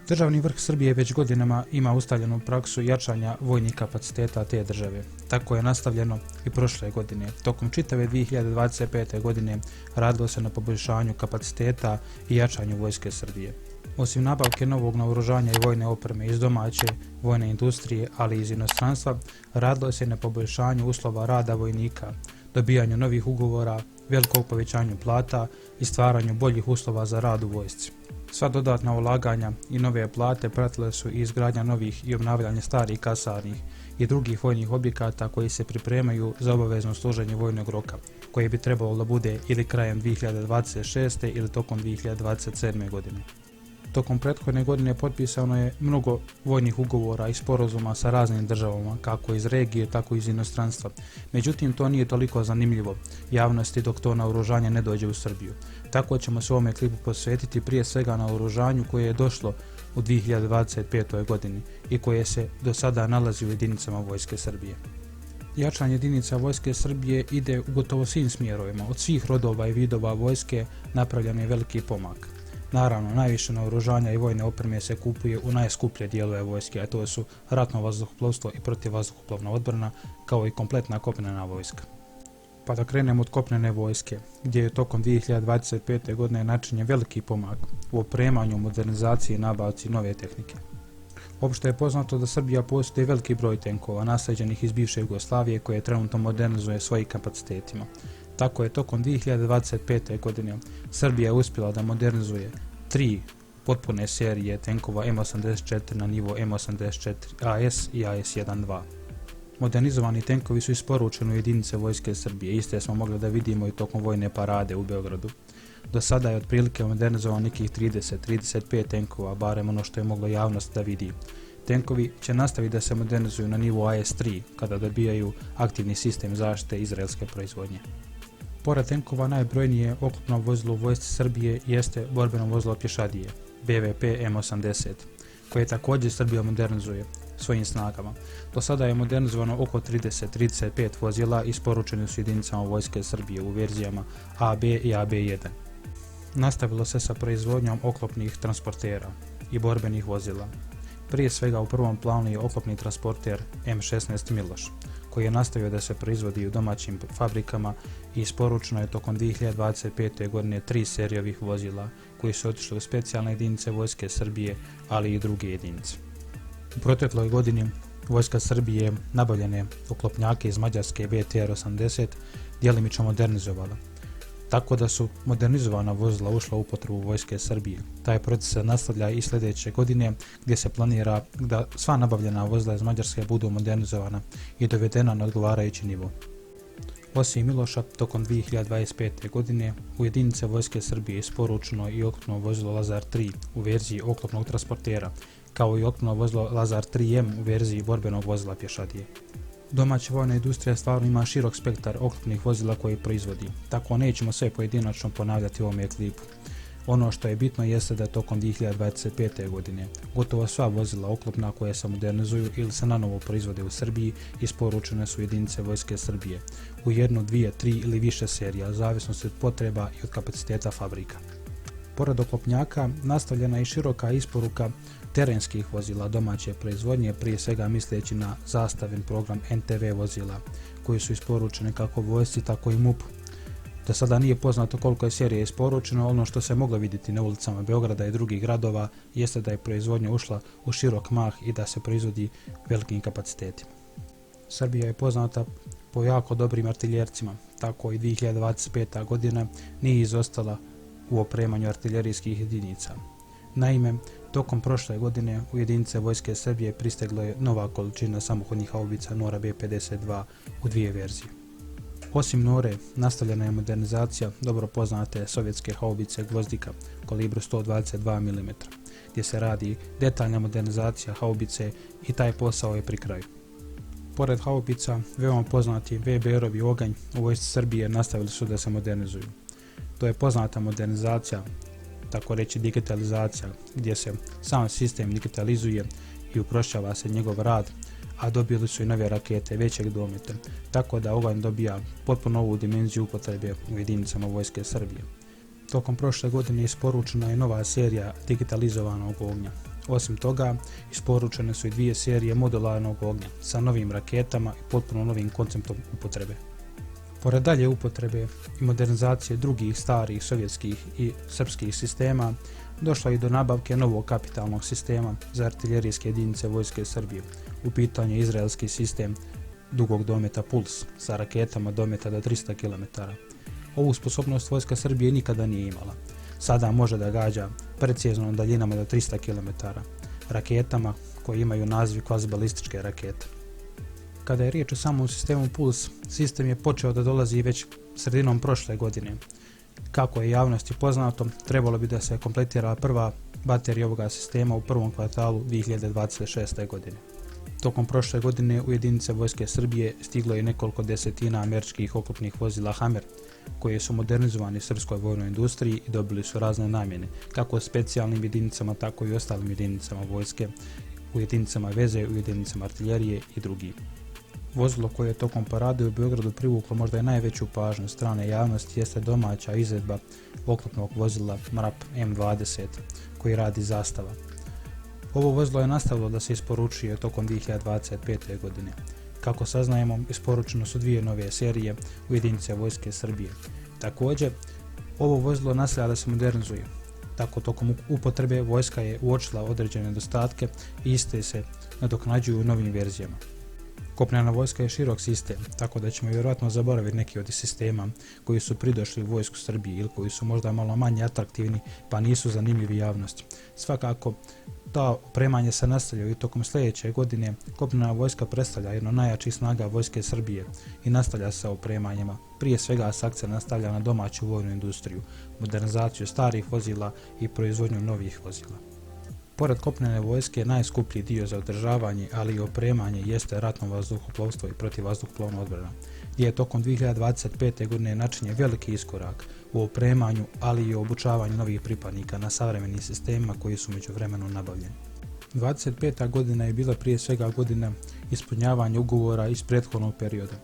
Državni vrh Srbije već godinama ima ustaljenu praksu jačanja vojnih kapaciteta te države. Tako je nastavljeno i prošle godine. Tokom čitave 2025. godine radilo se na poboljšanju kapaciteta i jačanju vojske Srbije. Osim nabavke novog naoružanja i vojne opreme iz domaće vojne industrije, ali i iz inostranstva, radilo se na poboljšanju uslova rada vojnika, dobijanju novih ugovora, velikog povećanju plata i stvaranju boljih uslova za rad u vojsci. Sva dodatna ulaganja i nove plate pratile su i izgradnja novih i obnavljanje starih kasarnih i drugih vojnih objekata koji se pripremaju za obavezno služenje vojnog roka, koje bi trebalo da bude ili krajem 2026. ili tokom 2027. godine. Tokom prethodne godine potpisano je mnogo vojnih ugovora i sporazuma sa raznim državama, kako iz regije, tako i iz inostranstva. Međutim, to nije toliko zanimljivo javnosti dok to naoružanje ne dođe u Srbiju. Tako ćemo se u ovome klipu posvetiti prije svega naoružanju koje je došlo u 2025. godini i koje se do sada nalazi u jedinicama Vojske Srbije. Jačanje jedinica Vojske Srbije ide u gotovo svim smjerovima. Od svih rodova i vidova vojske napravljen je veliki pomak. Naravno, najviše naoružanja i vojne opreme se kupuje u najskuplje dijelove vojske, a to su ratno vazduhoplovstvo i protivvazduhoplovna odbrana, kao i kompletna kopnena vojska. Pa da krenemo od kopnene vojske, gdje je tokom 2025. godine načinjen veliki pomak u opremanju, modernizaciji i nabavci nove tehnike. Opšte je poznato da Srbija posjeduje veliki broj tenkova naslijeđenih iz bivše Jugoslavije koje trenutno modernizuje svojim kapacitetima. Tako je tokom 2025. godine Srbija uspjela da modernizuje 3 potpune serije tenkova M84 na nivo M84 AS i AS-1-2. Modernizovani tenkovi su isporučeni u jedinice Vojske Srbije, iste smo mogli da vidimo i tokom vojne parade u Beogradu. Do sada je otprilike modernizovano nekih 30-35 tenkova, barem ono što je mogla javnost da vidi. Tenkovi će nastaviti da se modernizuju na nivu AS-3 kada dobijaju aktivni sistem zaštite izraelske proizvodnje. Pored tenkova najbrojnije oklopno vozilo u Vojsci Srbije jeste borbeno vozilo pješadije, BVP M80, koje također Srbija modernizuje svojim snagama. Do sada je modernizovano oko 30-35 vozila i isporučeni su jedinicama Vojske Srbije u verzijama AB i AB1. Nastavilo se sa proizvodnjom oklopnih transportera i borbenih vozila. Prije svega u prvom planu je oklopni transporter M16 Miloš, koji je nastavio da se proizvodi u domaćim fabrikama i isporučeno je tokom 2025. godine 3 serije ovih vozila koji su otišli u specijalne jedinice Vojske Srbije, ali i druge jedinice. U protekloj godini Vojska Srbije nabavljene oklopnjake iz Mađarske BTR-80 djelimično modernizovala, tako da su modernizovana vozila ušla u upotrebu Vojske Srbije. Taj proces se nastavlja i sljedeće godine gdje se planira da sva nabavljena vozila iz Mađarske budu modernizovana i dovedena na odgovarajući nivo. Osim Miloša, tokom 2025. godine u jedinice Vojske Srbije isporučeno i oklopno vozilo Lazar 3 u verziji oklopnog transportera, kao i oklopno vozilo Lazar 3M u verziji borbenog vozila pješadije. Domaća vojna industrija stvarno ima širok spektar oklopnih vozila koje proizvodi, tako nećemo sve pojedinačno ponavljati u ovome klipu. Ono što je bitno jeste da tokom 2025. godine gotovo sva vozila oklopna koje se modernizuju ili se nanovo proizvode u Srbiji isporučene su jedinice Vojske Srbije u 1, 2, 3 ili više serija, zavisnosti od potreba i od kapaciteta fabrika. Pored oklopnjaka nastavljena je i široka isporuka terenskih vozila domaće proizvodnje, prije svega misleći na zastavljen program NTV vozila koji su isporučene kako vojsci tako i MUP-u. Do sada nije poznato koliko je serije isporučeno, ono što se moglo vidjeti na ulicama Beograda i drugih gradova jeste da je proizvodnja ušla u širok mah i da se proizvodi velikim kapacitetima. Srbija je poznata po jako dobrim artiljercima, tako i 2025. godina nije izostala u opremanju artiljerijskih jedinica. Naime, tokom prošle godine u jedinice Vojske Srbije pristigla je nova količina samohodnih haubica Nora B-52 u 2 verzije. Osim Nore, nastavljena je modernizacija dobro poznate sovjetske haubice Gvozdika kalibru 122 mm, gdje se radi detaljna modernizacija haubice i taj posao je pri kraju. Pored haubica, veoma poznati VBR-ovi oganj u Vojsci Srbije nastavili su da se modernizuju. To je poznata modernizacija, tako reći digitalizacija, gdje se sam sistem digitalizuje i uprošćava se njegov rad, a dobili su i nove rakete većeg dometa, tako da ovaj dobija potpuno novu dimenziju upotrebe u jedinicama vojske Srbije. Tokom prošle godine isporučena je nova serija digitalizovanog ognja. Osim toga, isporučene su i 2 serije modularnog ognja sa novim raketama i potpuno novim konceptom upotrebe. Pored dalje upotrebe i modernizacije drugih starih sovjetskih i srpskih sistema, došlo je i do nabavke novog kapitalnog sistema za artiljerijske jedinice vojske Srbije. U pitanju je izraelski sistem dugog dometa Puls sa raketama dometa do 300 km. Ovu sposobnost vojska Srbije nikada nije imala. Sada može da gađa precizno na daljinama do 300 km raketama koje imaju naziv kvazibalističke rakete. Kada je riječ o samom sistemu Puls, sistem je počeo da dolazi već sredinom prošle godine. Kako je javnosti poznato, trebalo bi da se kompletira prva baterija ovoga sistema u prvom kvartalu 2026. godine. Tokom prošle godine u jedinice vojske Srbije stiglo je nekoliko desetina američkih oklopnih vozila Hammer, koje su modernizovani srpskoj vojnoj industriji i dobili su razne namjene, kako specijalnim jedinicama, tako i ostalim jedinicama vojske, u jedinicama veze, u jedinicama artiljerije i drugi. Vozilo koje je tokom parade u Beogradu privuklo možda i najveću pažnju strane javnosti jeste domaća izvedba oklopnog vozila MRAP M20 koji radi zastava. Ovo vozilo je nastavilo da se isporučuje tokom 2025. godine. Kako saznajemo, isporučeno su 2 nove serije u jedinice vojske Srbije. Također, ovo vozilo nastavlja da se modernizuje. Tako tokom upotrebe vojska je uočila određene nedostatke i iste se nadoknađuju u novim verzijama. Kopnena vojska je širok sistem, tako da ćemo vjerojatno zaboraviti neki od sistema koji su pridošli u vojsku Srbije ili koji su možda malo manje atraktivni pa nisu zanimljivi javnosti. Svakako, ta opremanje se nastavlja i tokom sljedeće godine. Kopnena vojska predstavlja jedno najjačih snaga vojske Srbije i nastavlja sa opremanjima. Prije svega se akcent nastavlja na domaću vojnu industriju, modernizaciju starih vozila i proizvodnju novih vozila. Pored kopnene vojske, najskuplji dio za održavanje, ali i opremanje jeste ratno vazduhoplovstvo i protivvazduhoplovna odbrana, gdje je tokom 2025. godine načinjen veliki iskorak u opremanju, ali i u obučavanju novih pripadnika na savremenim sistemima koji su međuvremeno nabavljeni. 25. godina je bila prije svega godina ispunjavanja ugovora iz prethodnog perioda.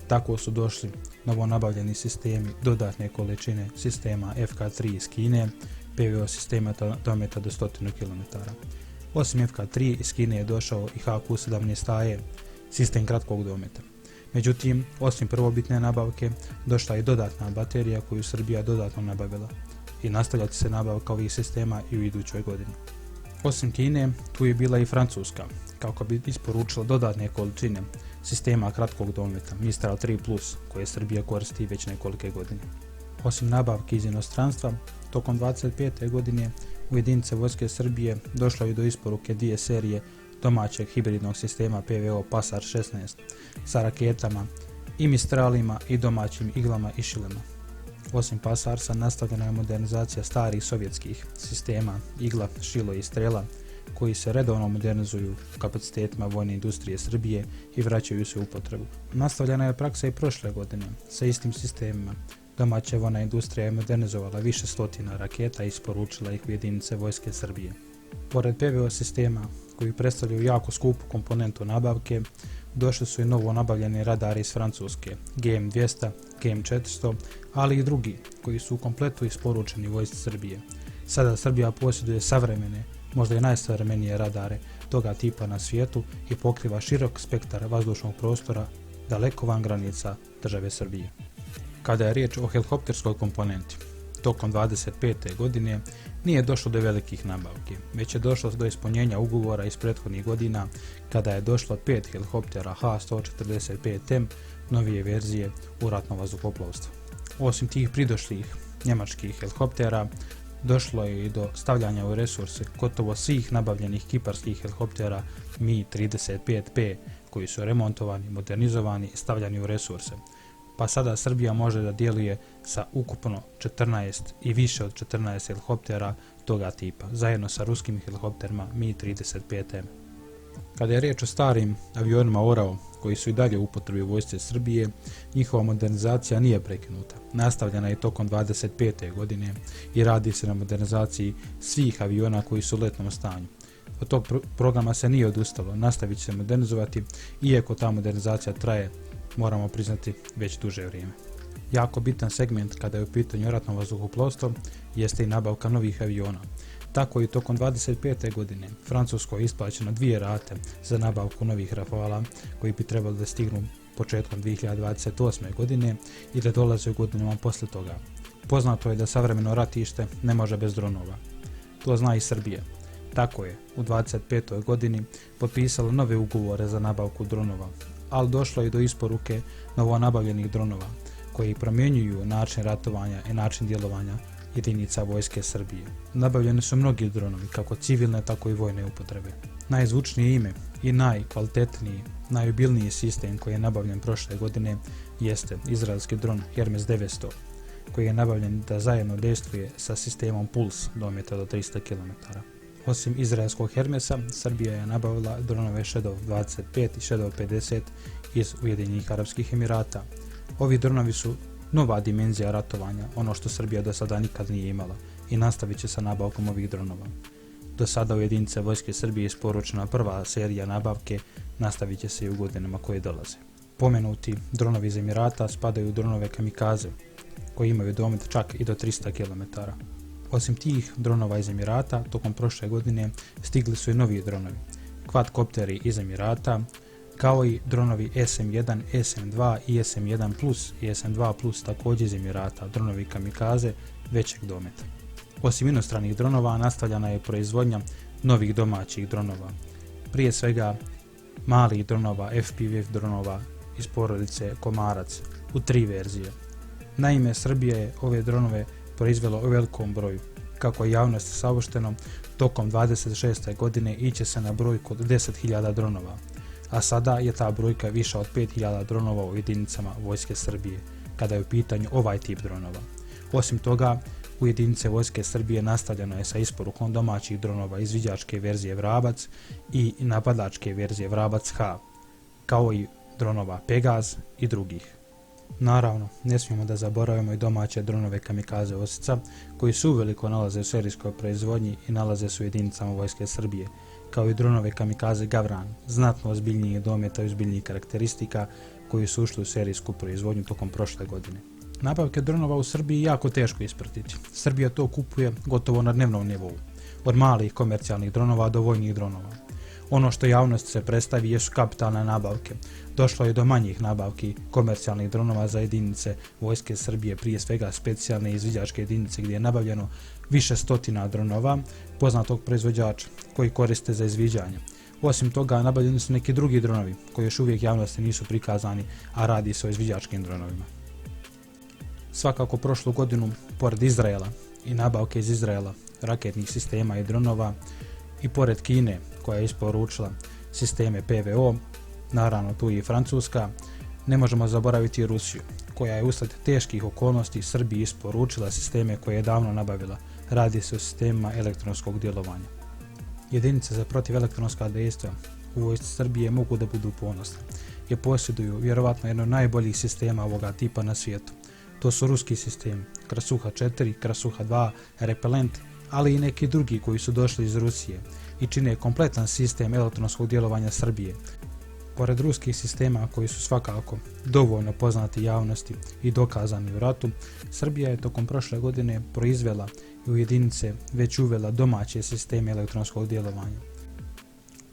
Tako su došli novo nabavljeni sistemi, dodatne količine sistema FK3 iz Kine, PVO sistema dometa do 100 km. Osim FK3 iz Kine je došao i HQ-17AE, sistem kratkog dometa. Međutim, osim prvobitne nabavke, došla je dodatna baterija koju Srbija dodatno nabavila i nastavljati se nabavka ovih sistema i u idućoj godini. Osim Kine, tu je bila i Francuska, kako bi isporučila dodatne količine sistema kratkog dometa Mistral 3+, koje Srbija koristi već nekolike godine. Osim nabavki iz inostranstva, tokom 25. godine u jedinice vojske Srbije došlo je do isporuke 2 serije domaćeg hibridnog sistema PVO Pasar 16 sa raketama i Mistralima i domaćim iglama i šilema. Osim Pasarsa nastavljena je modernizacija starih sovjetskih sistema Igla, Šilo i Strela koji se redovno modernizuju u kapacitetima vojne industrije Srbije i vraćaju se u upotrebu. Nastavljena je praksa i prošle godine sa istim sistemima. Domaća vojna industrija je modernizovala više stotina raketa i isporučila ih u jedinice vojske Srbije. Pored PVO sistema, koji predstavljaju jako skupu komponentu nabavke, došli su i novo nabavljeni radari iz Francuske, GM200, GM400, ali i drugi koji su u kompletu isporučeni vojsci Srbije. Sada Srbija posjeduje savremene, možda i najsavremenije radare toga tipa na svijetu i pokriva širok spektar vazdušnog prostora daleko van granica države Srbije. Kada je riječ o helikopterskoj komponenti, tokom 25. godine nije došlo do velikih nabavki, već je došlo do ispunjenja ugovora iz prethodnih godina kada je došlo 5 helikoptera H-145M novije verzije u ratno vazduhoplovstvo. Osim tih pridošlih njemačkih helikoptera, došlo je i do stavljanja u resurse gotovo svih nabavljenih kiparskih helikoptera Mi-35P koji su remontovani, modernizovani i stavljani u resurse. Pa sada Srbija može da djeluje sa ukupno 14 i više od 14 helikoptera toga tipa, zajedno sa ruskim helikopterima Mi-35M. Kada je riječ o starim avionima Orao, koji su i dalje u upotrebi vojsce Srbije, njihova modernizacija nije prekinuta. Nastavljena je tokom 25. godine i radi se na modernizaciji svih aviona koji su u letnom stanju. Od tog programa se nije odustalo, nastavit će se modernizovati, iako ta modernizacija traje, moramo priznati, već duže vrijeme. Jako bitan segment kada je u pitanju ratno vazduhoplovstvo jeste i nabavka novih aviona. Tako i tokom 25. godine Francuskoj je isplaćeno 2 rate za nabavku novih Rafala koji bi trebali da stignu početkom 2028. godine i da dolaze u godinama poslije toga. Poznato je da savremeno ratište ne može bez dronova. To zna i Srbija. Tako je u 25. godini potpisalo nove ugovore za nabavku dronova, ali došlo je do isporuke novo nabavljenih dronova koji promjenjuju način ratovanja i način djelovanja jedinica vojske Srbije. Nabavljeni su mnogi dronovi, kako civilne, tako i vojne upotrebe. Najzvučnije ime i najkvalitetniji, najobilniji sistem koji je nabavljen prošle godine jeste izraelski dron Hermes 900, koji je nabavljen da zajedno dejstvuje sa sistemom Puls dometa do 300 km. Osim izraelskog Hermesa, Srbija je nabavila dronove Shadow 25 i Shadow 50 iz Ujedinjenih Arapskih Emirata. Ovi dronovi su nova dimenzija ratovanja, ono što Srbija do sada nikad nije imala, i nastavit će sa nabavkom ovih dronova. Do sada u jedinice vojske Srbije isporučena prva serija nabavke, nastavit će se i u godinama koje dolaze. Pomenuti dronovi iz Emirata spadaju u dronove Kamikaze, koji imaju domet čak i do 300 km. Osim tih dronova iz Emirata, tokom prošle godine stigli su i novi dronovi, quadcopteri iz Emirata, kao i dronovi SM-1, SM-2 i SM-1+, i SM-2+, također iz Emirata, dronovi Kamikaze većeg dometa. Osim inostranih dronova, nastavljena je proizvodnja novih domaćih dronova, prije svega malih dronova, FPV dronova iz porodice Komarac u 3 verzije. Naime, Srbija je ove dronove proizvela u velikom broju. Kako je javnosti saopšteno, tokom 26. godine iće se na brojku od 10.000 dronova, a sada je ta brojka viša od 5.000 dronova u jedinicama vojske Srbije, kada je u pitanju ovaj tip dronova. Osim toga, u jedinice vojske Srbije nastavljeno je sa isporukom domaćih dronova izviđačke verzije Vrabac i napadačke verzije Vrabac H, kao i dronova Pegaz i drugih. Naravno, ne smijemo da zaboravimo i domaće dronove Kamikaze Osica, koji se uveliko nalaze u serijskoj proizvodnji i nalaze se u jedinicama vojske Srbije, kao i dronove Kamikaze Gavran, znatno ozbiljnije dometa i ozbiljnijih karakteristika koji su ušli u serijsku proizvodnju tokom prošle godine. Nabavke dronova u Srbiji jako teško ispratiti. Srbija to kupuje gotovo na dnevnom nivou, od malih komercijalnih dronova do vojnih dronova. Ono što javnost se predstavi jesu kapitalne nabavke. Došlo je do manjih nabavki komercijalnih dronova za jedinice vojske Srbije, prije svega specijalne izviđačke jedinice gdje je nabavljeno više stotina dronova poznatog proizvođača koji koriste za izviđanje. Osim toga, nabavljeni su neki drugi dronovi koji još uvijek javnosti nisu prikazani, a radi se o izviđačkim dronovima. Svakako prošlu godinu, pored Izraela i nabavke iz Izraela raketnih sistema i dronova, i pored Kine koja je isporučila sisteme PVO, naravno tu i Francuska, ne možemo zaboraviti Rusiju, koja je usled teških okolnosti Srbiji isporučila sisteme koje je davno nabavila. Radi se o sistemima elektronskog djelovanja. Jedinice za protivelektronska dejstva u vojsci Srbije mogu da budu ponosne, jer posjeduju vjerovatno jedno od najboljih sistema ovoga tipa na svijetu. To su ruski sistemi, Krasuha 4, Krasuha 2, Repelent, ali i neki drugi koji su došli iz Rusije i čine kompletan sistem elektronskog djelovanja Srbije. Pored ruskih sistema koji su svakako dovoljno poznati javnosti i dokazani u ratu, Srbija je tokom prošle godine proizvela i u jedinice već uvela domaće sisteme elektronskog djelovanja.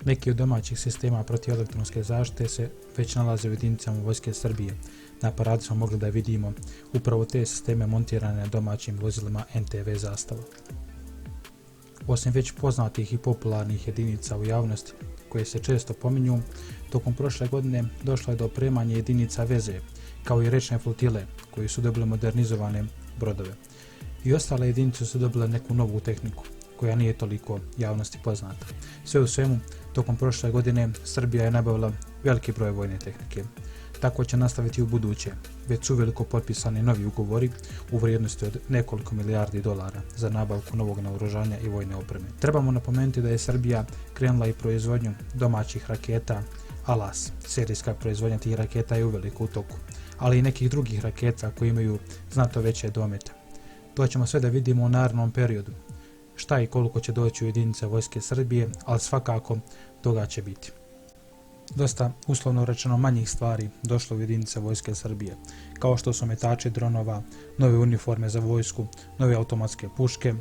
Neki od domaćih sistema protiv elektronske zaštite se već nalaze u jedinicama vojske Srbije. Na paradi smo mogli da vidimo upravo te sisteme montirane na domaćim vozilima NTV zastava. Osim već poznatih i popularnih jedinica u javnosti koje se često pominju, tokom prošle godine došlo je do opremanja jedinica veze, kao i rečne flotile koji su dobile modernizovane brodove. I ostale jedinice su dobile neku novu tehniku koja nije toliko javnosti poznata. Sve u svemu, tokom prošle godine Srbija je nabavila veliki broj vojne tehnike. Tako će nastaviti u buduće. Već su veliko potpisani novi ugovori u vrijednosti od nekoliko milijardi dolara za nabavku novog naoružanja i vojne opreme. Trebamo napomenuti da je Srbija krenula i proizvodnju domaćih raketa Alas. Serijska proizvodnja tih raketa je uveliko u toku, ali i nekih drugih raketa koji imaju znatno veće domete. To ćemo sve da vidimo u narednom periodu. šta i koliko će doći u jedinice vojske Srbije, ali svakako toga će biti. Dosta, uslovno rečeno, manjih stvari došlo u jedinice vojske Srbije, kao što su metači dronova, nove uniforme za vojsku, nove automatske puške,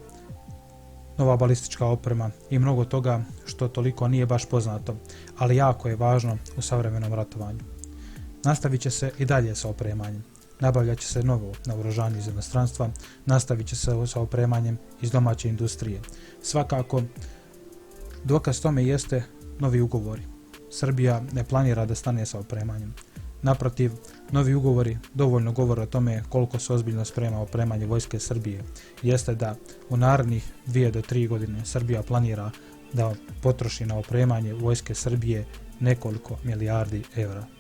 nova balistička oprema i mnogo toga što toliko nije baš poznato, ali jako je važno u savremenom ratovanju. Nastavit će se i dalje sa opremanjem. Nabavljat će se novo naoružanje iz inostranstva, nastavit će se sa opremanjem iz domaće industrije. Svakako, dokaz tome jeste novi ugovori. Srbija ne planira da stane sa opremanjem. Naprotiv, novi ugovori dovoljno govore o tome koliko se ozbiljno sprema opremanje vojske Srbije. Jeste da u narednih 2 do 3 godine Srbija planira da potroši na opremanje vojske Srbije nekoliko milijardi eura.